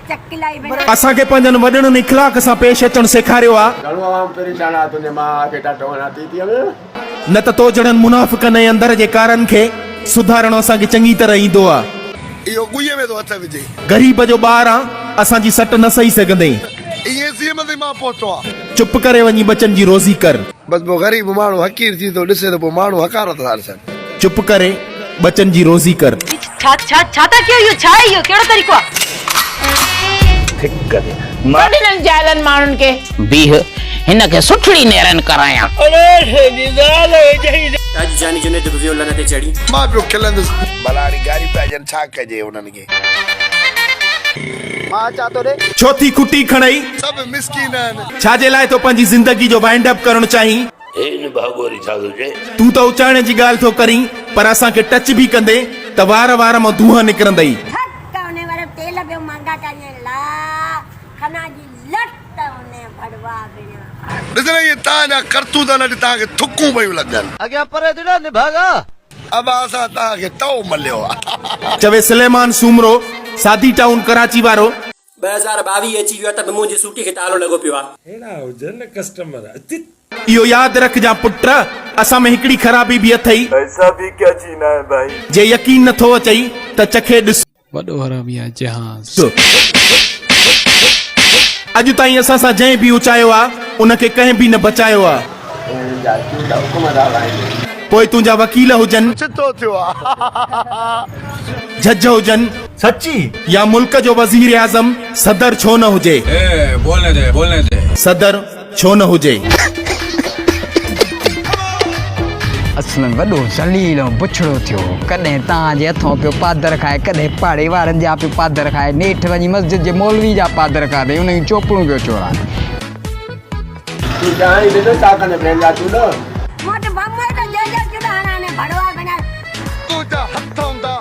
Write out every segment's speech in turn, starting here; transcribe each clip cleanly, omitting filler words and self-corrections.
चक्लाई बना असा के पंजन वडन इखलाक सा पेश अचण सेखारियो आ घणो आम परेशान आ तुने मां के टाटो ना थी में न त तो जड़न मुनाफिकन ऐं अंदर जे कारण खे सुधारण असा के चंगी तरह ईंदो आ इहो गुये में तो हथ विझे गरीब जो ॿार आ असा जी सट न सही सघंदे इहे सीम ते मां पहुतो आ चुप करे वञी बचन जी रोज़ी कर बस वो गरीब माण्हू हकीर थी तो ॾिसे तो पोइ माण्हू हकारत था ॾिसनि चुप करे बचन जी रोज़ी कर छाता क्यों यो छा यो केड़ो तरीको ठीक करे माडीन जालन मानुन के बीह हिन के सुठड़ी नेरन कराया आज जानी जुने तो वियो लन ते चढ़ी मां पियो खिलंदुसि भलाड़ी गाड़ी पिया ॼण छा कजे उन्हनि खे मां चा तो रे छो थी खुटी खणई सभु मिसकीन आहिनि छाजे लाइ तो पंहिंजी ज़िंदगी जो वाइंड अप करणु चाहीं इन भागोरी छा तुझे तू तो उचाइण जी ॻाल्हि थो करीं पर असां खे टच बि कंदे त वार वार मां धूंहं निकिरंदई हक उने वारे तेल पे मांगा काने ला खना जी लट उने भड़वा बिना ॾिसण इहे तव्हांजा करतूत न तव्हांखे थुकूं पयूं लॻनि अॻियां परे दिला निभागा अब असां तव्हांखे तओ मलियो आहे चवे सुलेमान सूमरो सादी टाउन कराची वारो 2022 अची वियो त मुंहिंजी सूटी खे तालो लॻो पियो आहे इहो यादि रखजां पुट असां में हिकिड़ी ख़राबी बि अथई ऐसा भी क्या जीना है भाई जे यकीन नथो अचई त चखे ॾिस वॾो हरामी आहे जहाज़ अॼु ताईं असां सां जंहिं बि उचायो आहे उनखे कंहिं बि न बचायो आहे पोइ तुंहिंजा वकील हुजनि चितो थियो आहे जज हुजनि सच्ची या मुल्क जो वज़ीर आज़म सदर छो न हुजे बोलने दे सदर छो न हुजे असलन वॾो ज़लील बुछड़ो थियो कॾहिं तव्हांजे हथों पियो पादर खाए कॾहिं पाड़े वारनि जा पियो पादर खाए नेठ वञी मस्जिद जे मौलवी जा पादर खाधे उन जूं चोपड़ूं पियो चोराए तू जाई दे तो ताकने बेंगा तू न मोट बम्बई तो जे चुड़ाना ने भड़वा बिना तुंहिंजा हथ हूंदा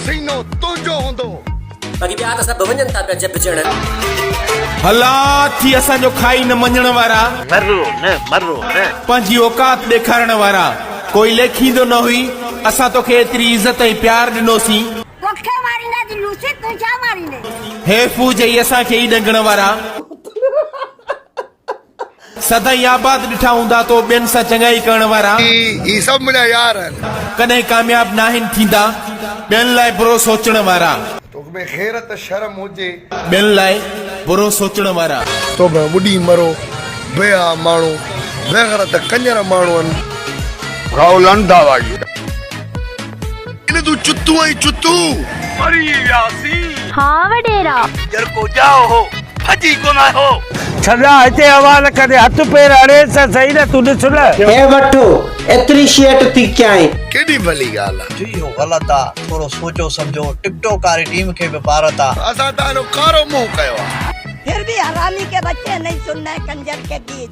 सीनो तुंहिंजो हूंदो बाक़ी ॿिया त सभु वञनि था पिया जपजण हला थी असांजो खाई न मञण वारा मरो न पंहिंजी औकात ॾेखारण वारा कोई लेखींदो न हुई असां तोखे एतिरी इज़त ऐं प्यार ॾिनोसीं तोखे मारींदा जी लूसी तू छा मारींदे हेफू जई असांखे ई ॾंगण वारा सदाई आबाद ॾिठा हूंदा तो ॿियनि सां चङाई करण वारा ही सभु मुंहिंजा यार आहिनि कॾहिं कामयाब नाहिनि थींदा ॿियनि लाइ बुरो सोचण वारा तोखे में ग़ैरत शर्म हुजे ॿियनि लाइ बुरो सोचण वारा तो में ॿुॾी मरो बेहा माण्हू बेग़ैरत कंजर माण्हू आहिनि गाओ लंडा वाई इन तू चुत्तू आई चुत्तू मरी व्यासी हां वडेरा जर को जाओ हो फजी को ना हो छॾा हिते हवाल करे हथ पेर अड़े सां सही न तूं ॾिस न हे वठो एतिरी शेट थी कयां केॾी भली ॻाल्हि आहे जी हो ग़लति आहे थोरो सोचो सम्झो टिकटॉक वारी टीम खे बि भारत आहे असां तव्हांजो कारो मुंहुं कयो आहे फिर भी हरामी के बच्चे नहीं सुनना है कंजर के गीत